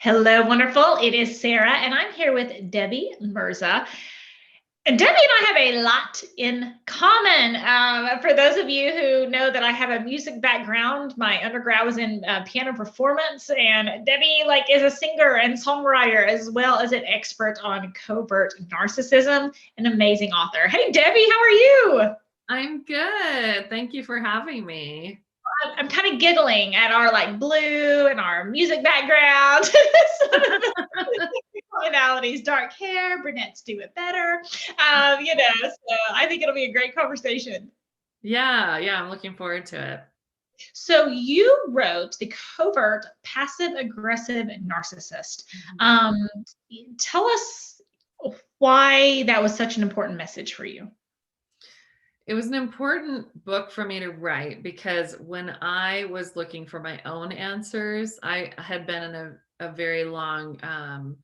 Hello, wonderful. It is Sarah, and I'm here with Debbie Mirza. And Debbie and I have a lot in common. For those of you who know that I have a music background, my undergrad was in piano performance, and Debbie is a singer and songwriter as well as an expert on covert narcissism, an amazing author. Hey, Debbie, how are you? I'm good. Thank you for having me. I'm kind of giggling at our blue and our music background. Commonalities, dark hair, brunettes do it better. So I think it'll be a great conversation. Yeah, I'm looking forward to it. So you wrote The Covert Passive Aggressive Narcissist. Um, Tell us why that was such an important message for you. It was an important book for me to write because when I was looking for my own answers, I had been in a very long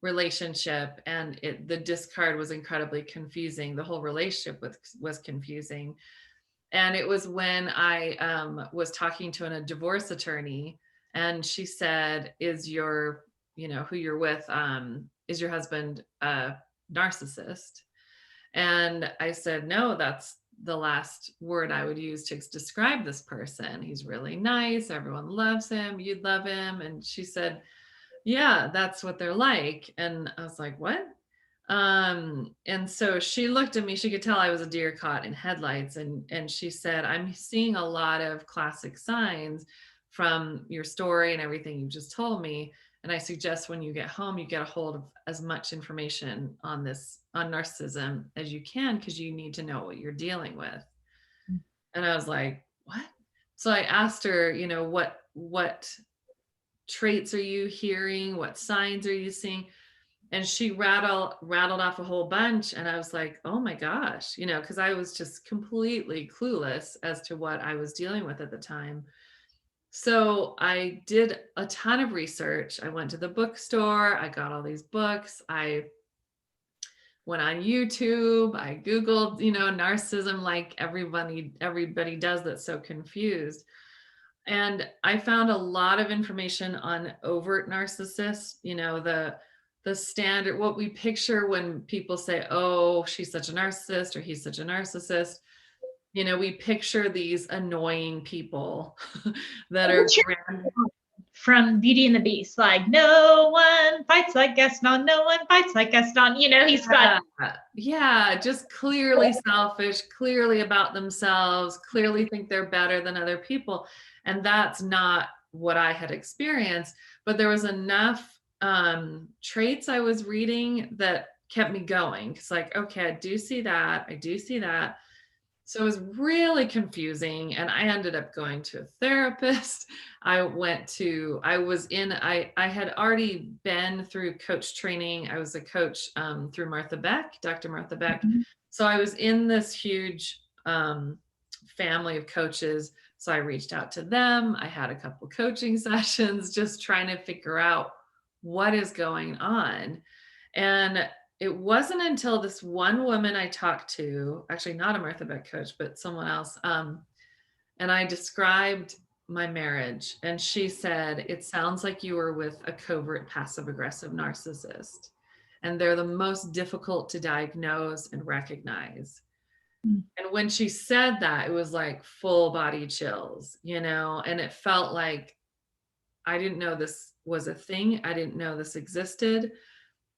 relationship, and the discard was incredibly confusing. The whole relationship was confusing. And it was when I was talking to a divorce attorney, and she said, is your, who you're with, is your husband a narcissist? And I said, no, that's the last word I would use to describe this person. He's really nice. Everyone loves him. You'd love him. And she said, yeah, that's what they're like. And I was like, what? And so she looked at me, she could tell I was a deer caught in headlights. And she said, I'm seeing a lot of classic signs from your story and everything you just told me. And I suggest when you get home, you get a hold of as much information on narcissism as you can, because you need to know what you're dealing with. And I was like, what? So I asked her, what traits are you hearing? What signs are you seeing? And she rattled off a whole bunch. And I was like, oh my gosh, because I was just completely clueless as to what I was dealing with at the time. So I did a ton of research. I went to the bookstore, I got all these books, I went on YouTube, I Googled, narcissism, like everybody does that's so confused. And I found a lot of information on overt narcissists, the standard, what we picture when people say, oh, she's such a narcissist or he's such a narcissist. We picture these annoying people that are from Beauty and the Beast, like no one fights like Gaston, no one fights like Gaston. He's got just clearly selfish, clearly about themselves, clearly think they're better than other people. And that's not what I had experienced, but there was enough traits I was reading that kept me going. It's like, okay, I do see that. So it was really confusing. And I ended up going to a therapist. I had already been through coach training. I was a coach through Dr. Martha Beck. Mm-hmm. So I was in this huge family of coaches. So I reached out to them. I had a couple coaching sessions, just trying to figure out what is going on. And it wasn't until this one woman I talked to, actually not a Martha Beck coach, but someone else, and I described my marriage, and she said, it sounds like you were with a covert passive aggressive narcissist, and they're the most difficult to diagnose and recognize. And when she said that, it was like full body chills, and it felt like I didn't know this was a thing. I didn't know this existed.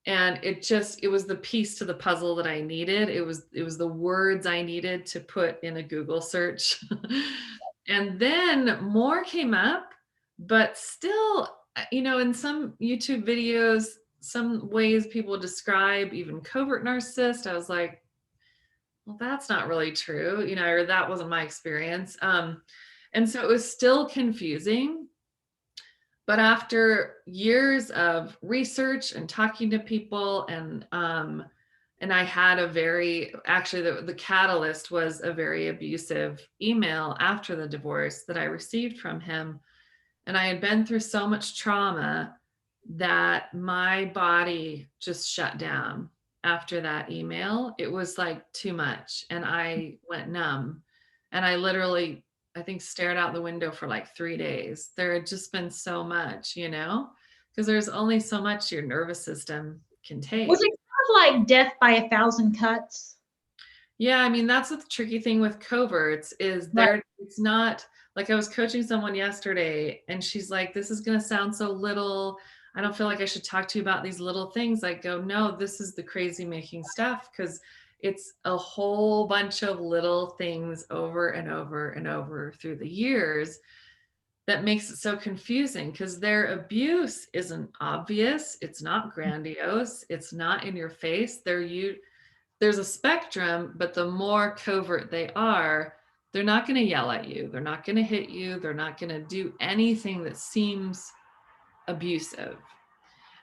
And it was the piece to the puzzle that I needed. It was the words I needed to put in a Google search. And then more came up, but still, in some YouTube videos, some ways people describe even covert narcissist, I was like, well, that's not really true, or that wasn't my experience. And so it was still confusing. But after years of research and talking to people, and I had the catalyst was a very abusive email after the divorce that I received from him. And I had been through so much trauma that my body just shut down after that email. It was like too much. And I went numb. And I literally, I think, stared out the window for like 3 days. There had just been so much, because there's only so much your nervous system can take. Was it kind of like death by 1,000 cuts? Yeah, I mean, that's the tricky thing with coverts is it's not like I was coaching someone yesterday and she's like, this is going to sound so little. I don't feel like I should talk to you about these little things. I go, no, this is the crazy making stuff because it's a whole bunch of little things over and over and over through the years that makes it so confusing because their abuse isn't obvious. It's not grandiose. It's not in your face. There's a spectrum, but the more covert they are, they're not going to yell at you. They're not going to hit you. They're not going to do anything that seems abusive.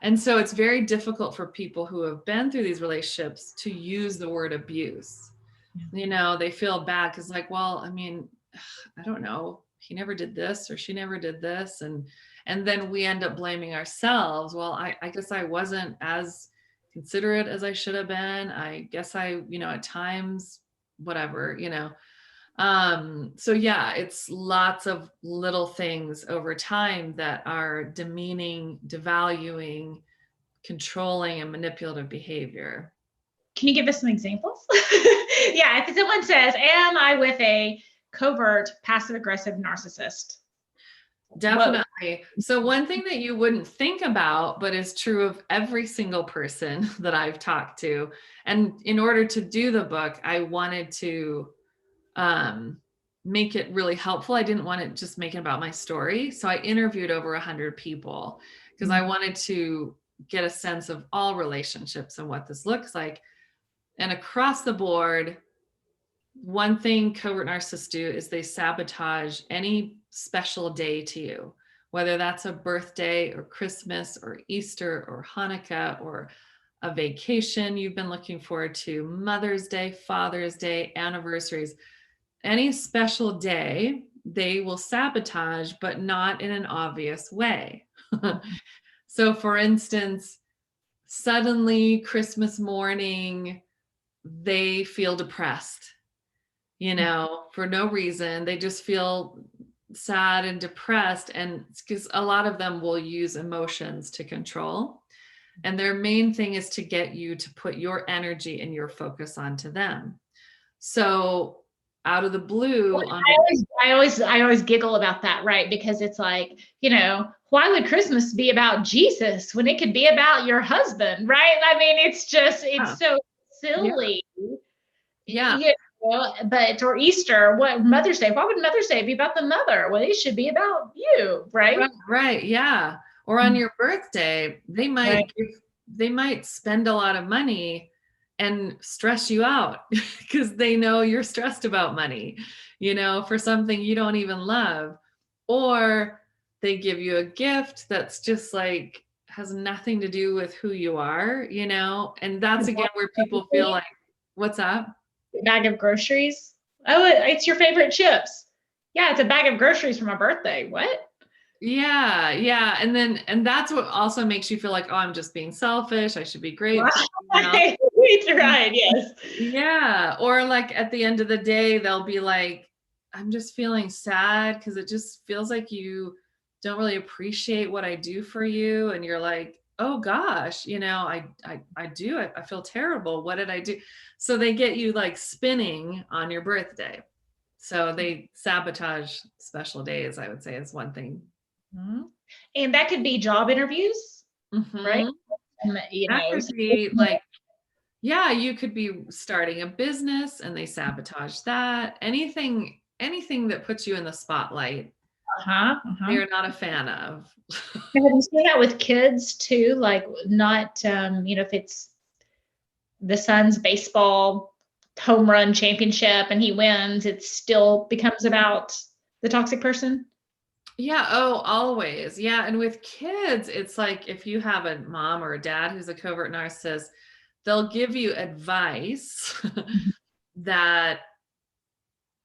And so it's very difficult for people who have been through these relationships to use the word abuse. You know, they feel bad because like, well, I mean, I don't know, he never did this or she never did this. And then we end up blaming ourselves. Well, I guess I wasn't as considerate as I should have been. I guess I, you know, at times, whatever, you know. So yeah, it's lots of little things over time that are demeaning, devaluing, controlling, and manipulative behavior. Can you give us some examples? Yeah, if someone says, am I with a covert, passive-aggressive narcissist? Definitely. Whoa. So one thing that you wouldn't think about, but is true of every single person that I've talked to, and in order to do the book, I wanted to make it really helpful. I didn't want to just make it about my story. So I interviewed over 100 people because I wanted to get a sense of all relationships and what this looks like. And across the board, one thing covert narcissists do is they sabotage any special day to you, whether that's a birthday or Christmas or Easter or Hanukkah or a vacation you've been looking forward to, Mother's Day, Father's Day, anniversaries. Any special day, they will sabotage, but not in an obvious way. So for instance, suddenly Christmas morning, they feel depressed, you know, for no reason. They just feel sad and depressed. And because a lot of them will use emotions to control. And their main thing is to get you to put your energy and your focus onto them. So out of the blue, I always giggle about that, right? Because it's like, you know, why would Christmas be about Jesus when it could be about your husband, right? I mean, it's just, it's so silly. Yeah. You know, but or Easter, what Mother's Day? Why would Mother's Day be about the mother? Well, it should be about you, right? Right. Yeah. Or on your birthday, they might spend a lot of money and stress you out because they know you're stressed about money, you know, for something you don't even love. Or they give you a gift that's just like has nothing to do with who you are, you know, and that's again where people feel like, what's up? A bag of groceries. Oh, it's your favorite chips. Yeah, it's a bag of groceries for my birthday. What? Yeah. And that's what also makes you feel like, oh, I'm just being selfish. I should be grateful. Right. Right. Yes. Yeah. Or like at the end of the day, they'll be like, I'm just feeling sad because it just feels like you don't really appreciate what I do for you. And you're like, oh gosh, you know, I do. I feel terrible. What did I do? So they get you like spinning on your birthday. So they sabotage special days, I would say, is one thing. Mm-hmm. And that could be job interviews, right? You that know, could be like, yeah, you could be starting a business and they sabotage that. Anything that puts you in the spotlight, they're not a fan of. Have you seen that with kids too? Like not, you know, if it's the son's baseball home run championship and he wins, it still becomes about the toxic person. Yeah. Oh, always. Yeah. And with kids, it's like if you have a mom or a dad who's a covert narcissist, they'll give you advice that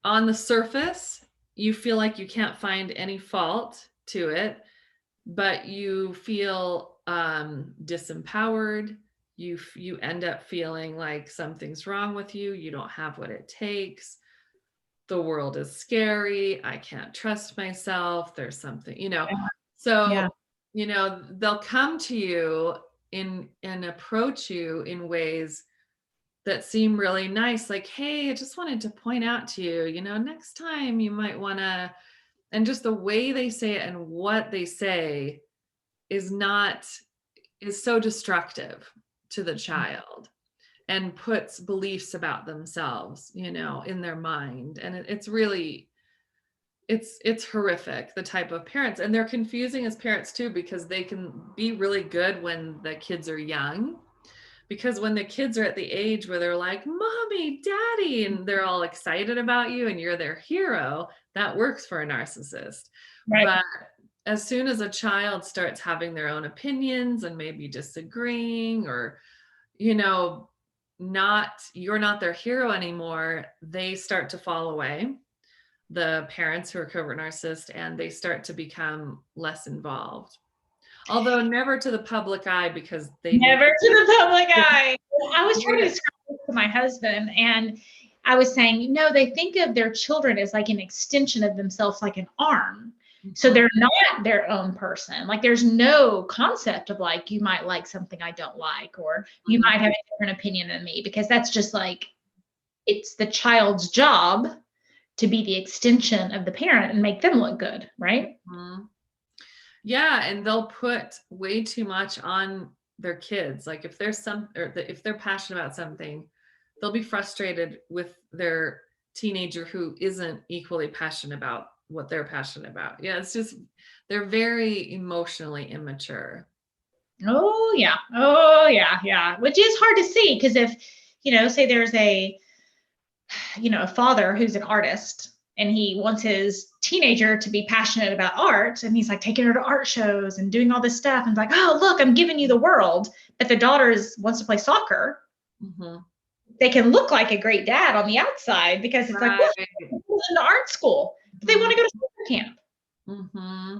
on the surface, you feel like you can't find any fault to it, but you feel disempowered. You end up feeling like something's wrong with you. You don't have what it takes. The world is scary. I can't trust myself. There's something, you know. So you know, they'll come to you and approach you in ways that seem really nice. Like, hey, I just wanted to point out to you, you know, next time you might want to, and just the way they say it and what they say is so destructive to the child and puts beliefs about themselves, you know, in their mind. And it's really, it's horrific, the type of parents. And they're confusing as parents too, because they can be really good when the kids are young. Because when the kids are at the age where they're like, mommy, daddy, and they're all excited about you and you're their hero, that works for a narcissist. Right. But as soon as a child starts having their own opinions and maybe disagreeing, or, you know, you're not their hero anymore, they start to fall away, the parents who are covert narcissists, and they start to become less involved. Although never to the public eye, because they Never to the public eye. I was trying to describe this to my husband, and I was saying, no, they think of their children as like an extension of themselves, like an arm. So they're not their own person. Like there's no concept of like, you might like something I don't like, or you might have a different opinion than me, because that's just like, it's the child's job to be the extension of the parent and make them look good, right? Mm-hmm. Yeah, and they'll put way too much on their kids. Like if if they're passionate about something, they'll be frustrated with their teenager who isn't equally passionate about what they're passionate about. Yeah, it's just, they're very emotionally immature. Oh yeah. Oh yeah. Yeah. Which is hard to see, because if, you know, say there's a, you know, a father who's an artist and he wants his teenager to be passionate about art, and he's like taking her to art shows and doing all this stuff, and like, oh look, I'm giving you the world. But the daughter wants to play soccer. Mm-hmm. They can look like a great dad on the outside, because it's like, look, in the art school, but they want to go to soccer camp. Mm-hmm.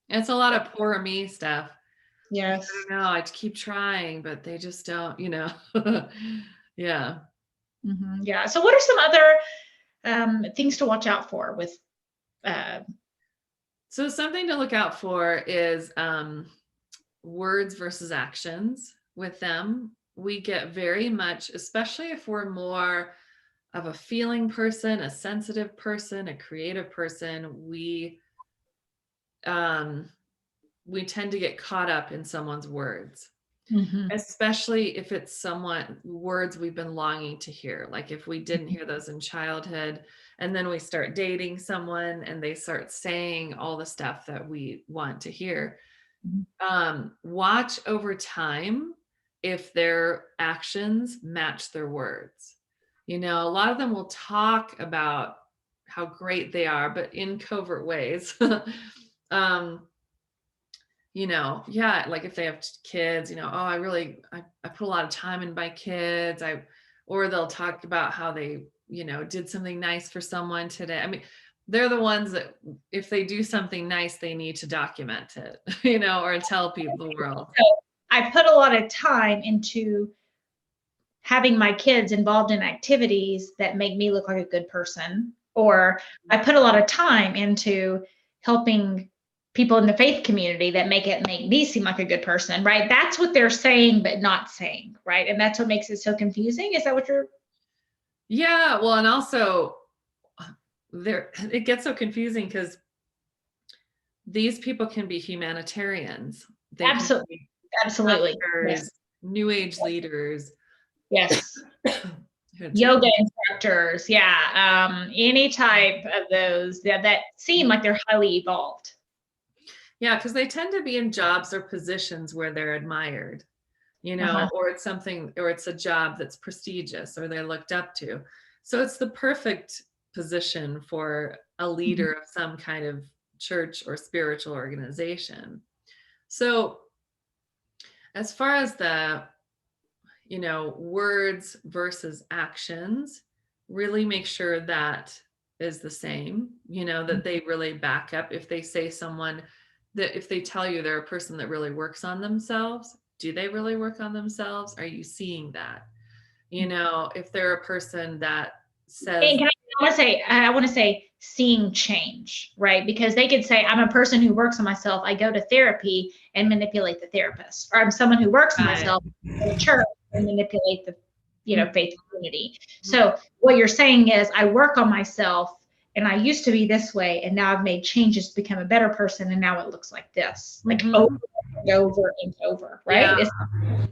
It's a lot of poor me stuff. Yes. I don't know, I keep trying, but they just don't, you know. Yeah. Mm-hmm. Yeah. So what are some other things to watch out for with So something to look out for is words versus actions with them. We get very much, especially if we're more of a feeling person, a sensitive person, a creative person, we tend to get caught up in someone's words. Mm-hmm. Especially if it's someone words we've been longing to hear. Like if we didn't hear those in childhood, and then we start dating someone and they start saying all the stuff that we want to hear. Watch over time if their actions match their words. You know, a lot of them will talk about how great they are, but in covert ways. You know, yeah, like if they have kids, you know, oh, I put a lot of time in my kids. Or they'll talk about how they, you know, did something nice for someone today. I mean, they're the ones that if they do something nice, they need to document it, you know, or tell people the world. So I put a lot of time into having my kids involved in activities that make me look like a good person, or I put a lot of time into helping people in the faith community that make me seem like a good person, right? That's what they're saying, but not saying, right? And that's what makes it so confusing. Is that what you're? Yeah, well, and also it gets so confusing because these people can be humanitarians. They Absolutely. Absolutely. Yes. New age leaders. Yes. Yoga instructors. Yeah. Any type of those that seem like they're highly evolved. Yeah, because they tend to be in jobs or positions where they're admired, you know, or it's a job that's prestigious or they're looked up to. So it's the perfect position for a leader of some kind of church or spiritual organization. So as far as the, you know, words versus actions, really make sure that is the same, you know, that they really back up. If they say that if they tell you they're a person that really works on themselves, do they really work on themselves? Are you seeing that? You know, if they're a person that says, and can I I want to say seeing change, right? Because they could say, I'm a person who works on myself. I go to therapy and manipulate the therapist, or I'm someone who works on Right. myself, go to church and manipulate the, faith community. Mhm. So what you're saying is I work on myself and I used to be this way. And now I've made changes to become a better person. And now it looks like this, like over and over and over, right? Yeah.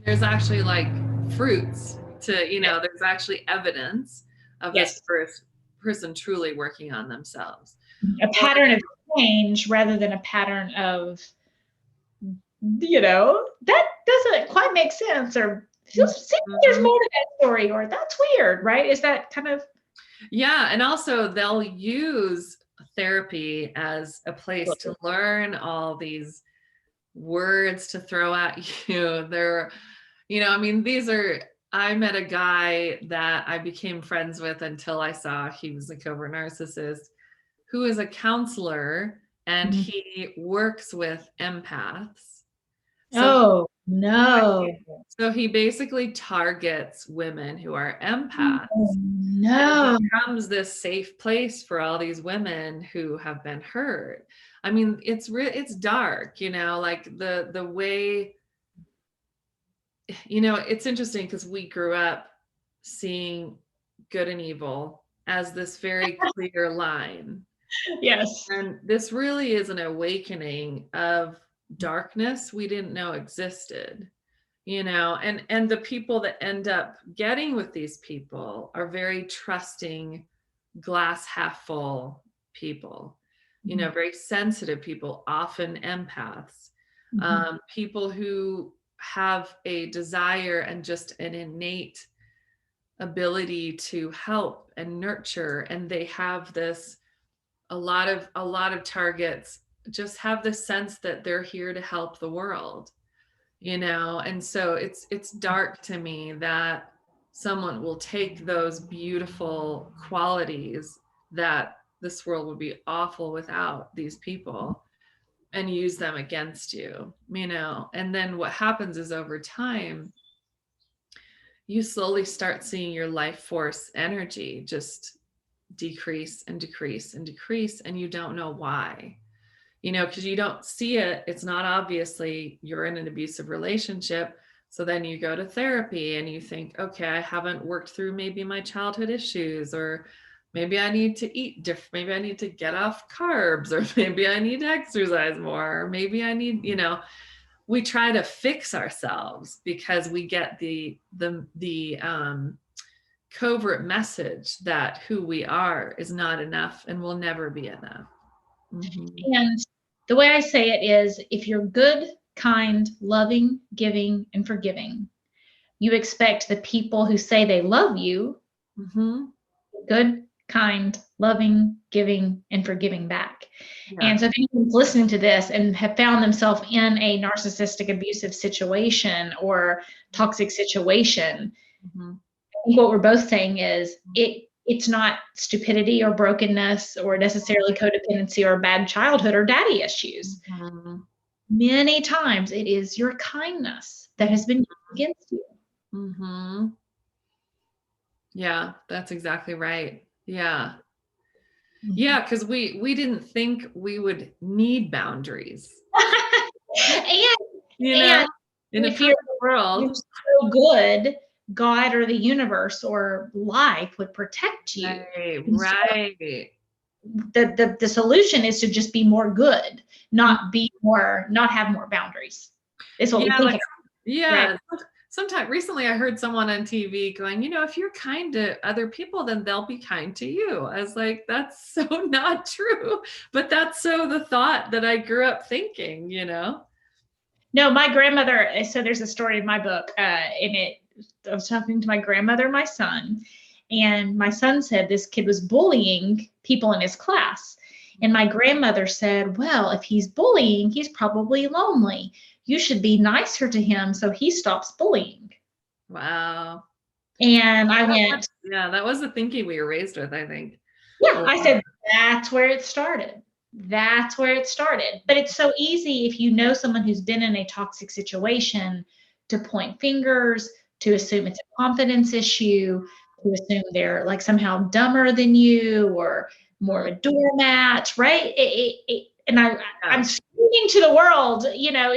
There's actually like fruits to, there's actually evidence of this Yes. person truly working on themselves. A pattern of change rather than a pattern of, that doesn't quite make sense, or seems like there's more to that story, or that's weird, right? Is that kind of? Yeah. And also they'll use therapy as a place to learn all these words to throw at you. I met a guy that I became friends with until I saw he was a covert narcissist, who is a counselor, and he works with empaths. Oh, no. So he basically targets women who are empaths. Oh, no. And it becomes this safe place for all these women who have been hurt. I mean, it's dark, like the way, it's interesting because we grew up seeing good and evil as this very clear line. Yes. And this really is an awakening of darkness we didn't know existed, and the people that end up getting with these people are very trusting, glass half full people, very sensitive people, often empaths, people who have a desire and just an innate ability to help and nurture. And they have this, a lot of targets just have this sense that they're here to help the world, and so it's dark to me that someone will take those beautiful qualities that this world would be awful without these people and use them against you, and then what happens is over time you slowly start seeing your life force energy just decrease and decrease and decrease, and you don't know why, because you don't see it. It's not obviously you're in an abusive relationship. So then you go to therapy and you think, okay, I haven't worked through maybe my childhood issues, or maybe I need to eat different, maybe I need to get off carbs, or maybe I need to exercise more, or maybe I need, we try to fix ourselves because we get the covert message that who we are is not enough and will never be enough. And the way I say it is, if you're good, kind, loving, giving, and forgiving, you expect the people who say they love you, good, kind, loving, giving, and forgiving back. Yeah. And so if anyone's listening to this and have found themselves in a narcissistic, abusive situation or toxic situation, I think what we're both saying is it's not stupidity or brokenness or necessarily codependency or bad childhood or daddy issues. Many times it is your kindness that has been used against you. Yeah, that's exactly right. Yeah. Yeah, because we didn't think we would need boundaries. And in a perfect world, you're so good, God or the universe or life would protect you. Right. So the solution is to just be more good, not have more boundaries. Is what we think. Yeah. Right? Sometimes recently I heard someone on TV going, if you're kind to other people, then they'll be kind to you. I was like, that's so not true. But that's so the thought that I grew up thinking, No, my grandmother, so there's a story in my book, I was talking to my grandmother and my son, and my son said this kid was bullying people in his class. And my grandmother said, well, if he's bullying, he's probably lonely. You should be nicer to him so he stops bullying. Wow. And I went, that was the thinking we were raised with, I think. Yeah, I said, that's where it started. That's where it started. But it's so easy if you know someone who's been in a toxic situation to point fingers, to assume it's a confidence issue, to assume they're like somehow dumber than you or more of a doormat, right? And I'm speaking to the world, you know,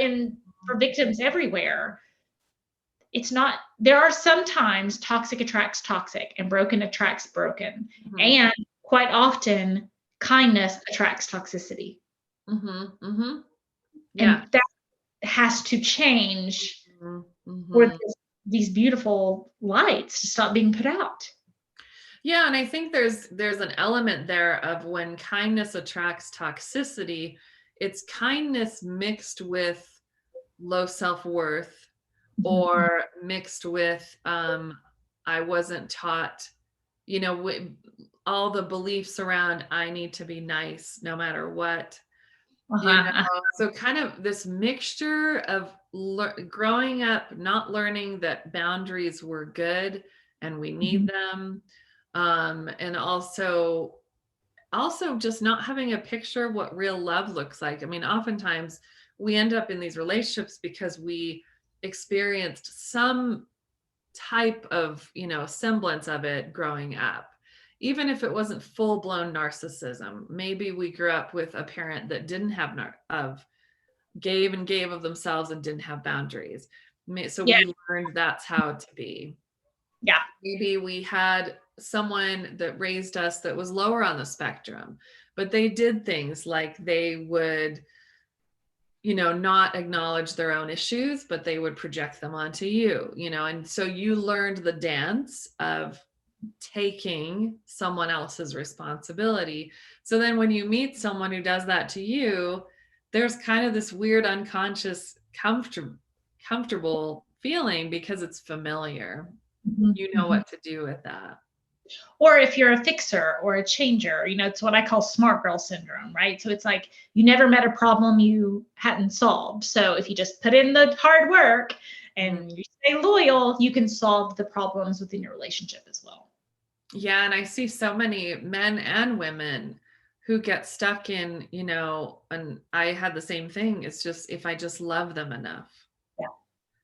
for victims everywhere. It's not, there are sometimes toxic attracts toxic and broken attracts broken. Mm-hmm. And quite often kindness attracts toxicity. Mm-hmm. Mm-hmm. Yeah. And that has to change for these beautiful lights to stop being put out. Yeah, and I think there's an element there of when kindness attracts toxicity, it's kindness mixed with low self-worth or mixed with I wasn't taught, you know, all the beliefs around I need to be nice no matter what. You know, so kind of this mixture of growing up, not learning that boundaries were good and we need them. And also just not having a picture of what real love looks like. I mean, oftentimes we end up in these relationships because we experienced some type of, you know, semblance of it growing up. Even if it wasn't full-blown narcissism, maybe we grew up with a parent that didn't have gave of themselves and didn't have boundaries. So we learned that's how to be. Yeah. Maybe we had someone that raised us that was lower on the spectrum, but they did things like they would, you know, not acknowledge their own issues, but they would project them onto you, you know, and so you learned the dance of taking someone else's responsibility. So then when you meet someone who does that to you, there's kind of this weird unconscious comfortable feeling because it's familiar. You know what to do with that. Or if you're a fixer or a changer, you know, it's what I call smart girl syndrome, right? So it's like you never met a problem you hadn't solved. So if you just put in the hard work and you stay loyal, you can solve the problems within your relationship as well. Yeah, and I see so many men and women who get stuck in, you know, and I had the same thing. It's just if I just love them enough. Yeah.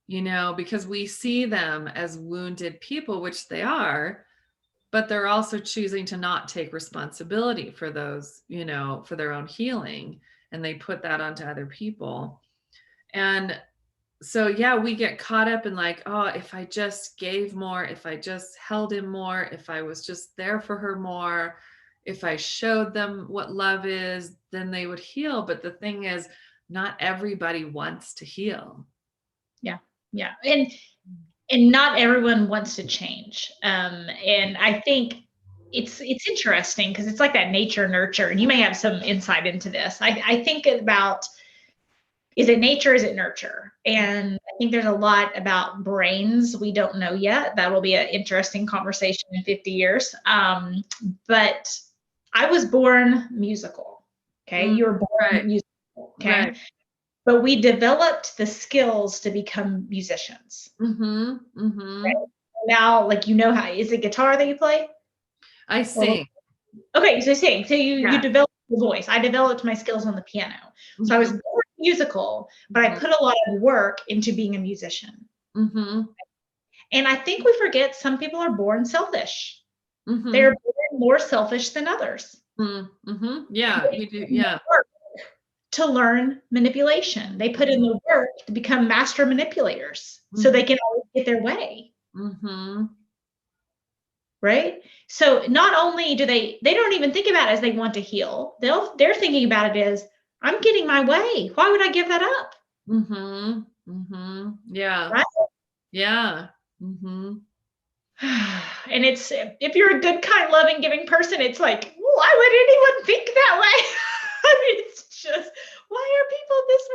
You know, because we see them as wounded people, which they are, but they're also choosing to not take responsibility for those, you know, for their own healing. And they put that onto other people. And so, yeah, we get caught up in like, oh, if I just gave more, if I just held him more, if I was just there for her more, if I showed them what love is, then they would heal. But the thing is, not everybody wants to heal. Yeah. Yeah. And not everyone wants to change. And I think it's interesting because it's like that nature nurture, and you may have some insight into this. I think about, is it nature, is it nurture? And I think there's a lot about brains we don't know yet. That will be an interesting conversation in 50 years. But I was born musical. Okay. You were born musical. Okay. Right. But we developed the skills to become musicians. Right? Now, like, you know, how is it guitar that you play? I sing. Okay, so sing. So you developed the voice. I developed my skills on the piano. So I was born musical, but I put a lot of work into being a musician. And I think we forget some people are born selfish. They're born more selfish than others. Yeah, we do. Yeah. To learn manipulation. They put in the work to become master manipulators so they can always get their way. Right? So not only do they don't even think about it as they want to heal. They're thinking about it as, I'm getting my way. Why would I give that up? Yeah. Right? Yeah. And it's, if you're a good, kind, loving, giving person, it's like, why would anyone think that way? I mean, it's just, why are people this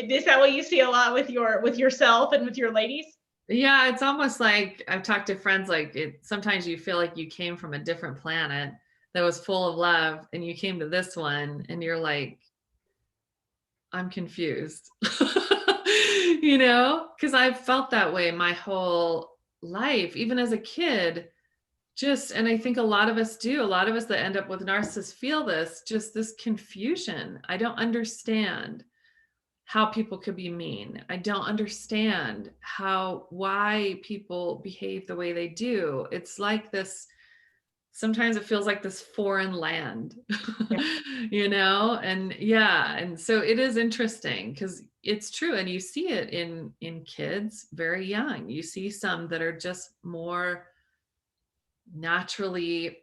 way? Is that what you see a lot with yourself and with your ladies? Yeah, it's almost like I've talked to friends, like sometimes you feel like you came from a different planet that was full of love and you came to this one and you're like, I'm confused. You know, because I've felt that way my whole life, even as a kid. And I think a lot of us do, a lot of us that end up with narcissists feel this, just this confusion. I don't understand. how people could be mean. I don't understand why people behave the way they do. It's like this, sometimes it feels like this foreign land, and yeah. And so it is interesting because it's true. And you see it in kids very young. You see some that are just more naturally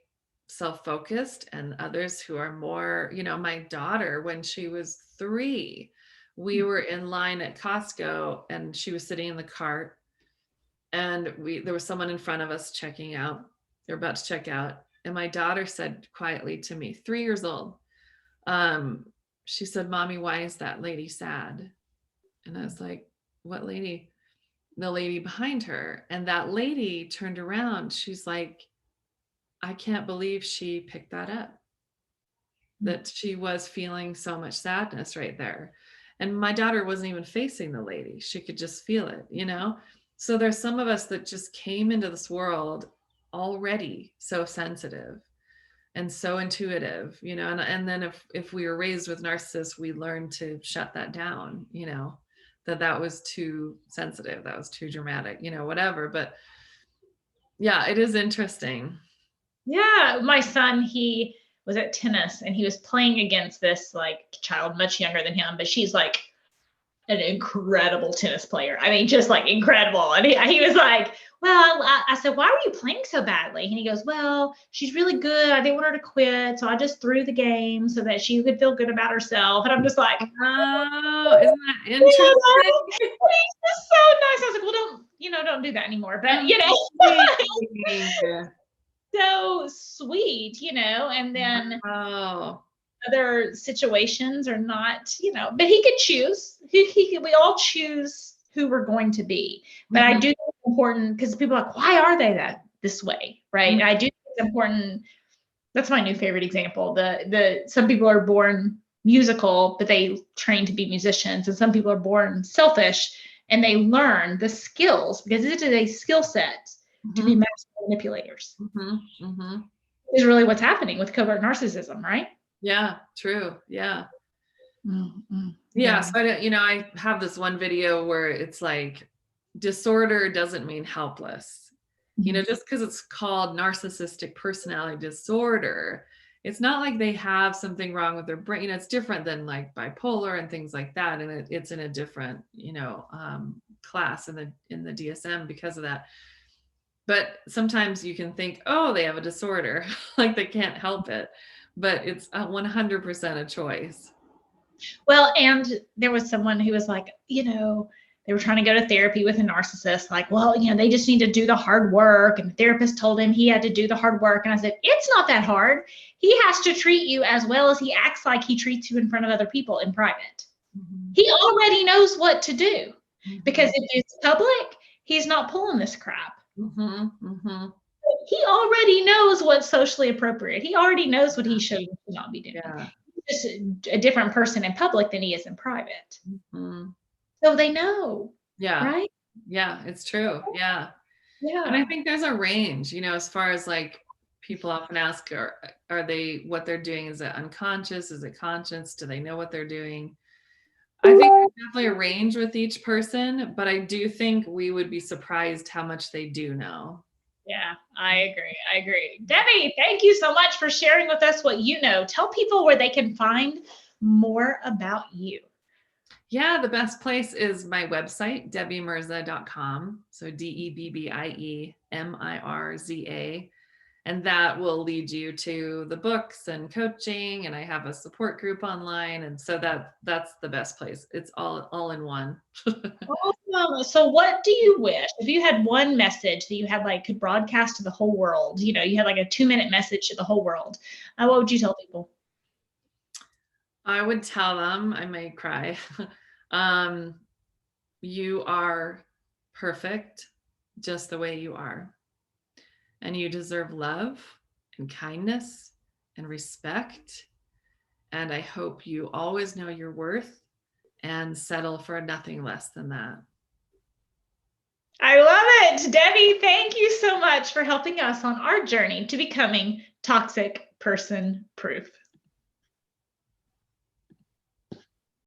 self-focused and others who are more, my daughter, when she was 3, we were in line at Costco and she was sitting in the cart and there was someone in front of us checking out. They're about to check out. And my daughter said quietly to me, 3 years old, she said, "Mommy, why is that lady sad?" And I was like, "What lady?" The lady behind her. And that lady turned around. She's like, "I can't believe she picked that up, that she was feeling so much sadness right there." And my daughter wasn't even facing the lady. She could just feel it, So there's some of us that just came into this world already so sensitive and so intuitive, and then if we were raised with narcissists, we learned to shut that down, that was too sensitive, that was too dramatic, whatever. But yeah, it is interesting. Yeah, my son, he was at tennis and he was playing against this like child much younger than him, but she's like an incredible tennis player. I mean, just like incredible. And he was like, "Well," I said, "Why were you playing so badly?" And he goes, "Well, she's really good. I didn't want her to quit. So I just threw the game so that she could feel good about herself." And I'm just like, "Oh, isn't that interesting?" He's just so nice. I was like, "Well, don't do that anymore." But, so sweet, and then other situations are not, but he could choose. We all choose who we're going to be. But I do think it's important because people are like, why are they this way? Right. And I do think it's important. That's my new favorite example. Some people are born musical, but they train to be musicians. And some people are born selfish and they learn the skills because it is a skill set to be master manipulators. Is really what's happening with covert narcissism, right? Yeah, true. Yeah. Yeah. So I have this one video where it's like, disorder doesn't mean helpless. Just because it's called narcissistic personality disorder, it's not like they have something wrong with their brain. It's different than like bipolar and things like that. And it's in a different, class in the DSM because of that. But sometimes you can think, oh, they have a disorder, like they can't help it. But it's 100% a choice. Well, and there was someone who was like, they were trying to go to therapy with a narcissist, like, well, they just need to do the hard work. And the therapist told him he had to do the hard work. And I said, it's not that hard. He has to treat you as well as he acts like he treats you in front of other people in private. He already knows what to do because if it's public, he's not pulling this crap. He already knows what's socially appropriate. He already knows what he should and should not be doing. Yeah. He's just a different person in public than he is in private. So they know. Yeah. Right? Yeah, it's true. Yeah. Yeah. And I think there's a range, as far as like people often ask, are they, what they're doing, is it unconscious? Is it conscious? Do they know what they're doing? I think there's definitely a range with each person, but I do think we would be surprised how much they do know. Yeah, I agree. Debbie, thank you so much for sharing with us what you know. Tell people where they can find more about you. Yeah, the best place is my website, debbiemirza.com. So DebbieMirza. And that will lead you to the books and coaching. And I have a support group online. And so that's the best place. It's all in one. Awesome. So what do you wish if you had one message that you had could broadcast to the whole world? You had like a 2-minute message to the whole world. What would you tell people? I would tell them, I may cry. You are perfect just the way you are. And you deserve love and kindness and respect. And I hope you always know your worth and settle for nothing less than that. I love it. Debbie, thank you so much for helping us on our journey to becoming toxic person proof.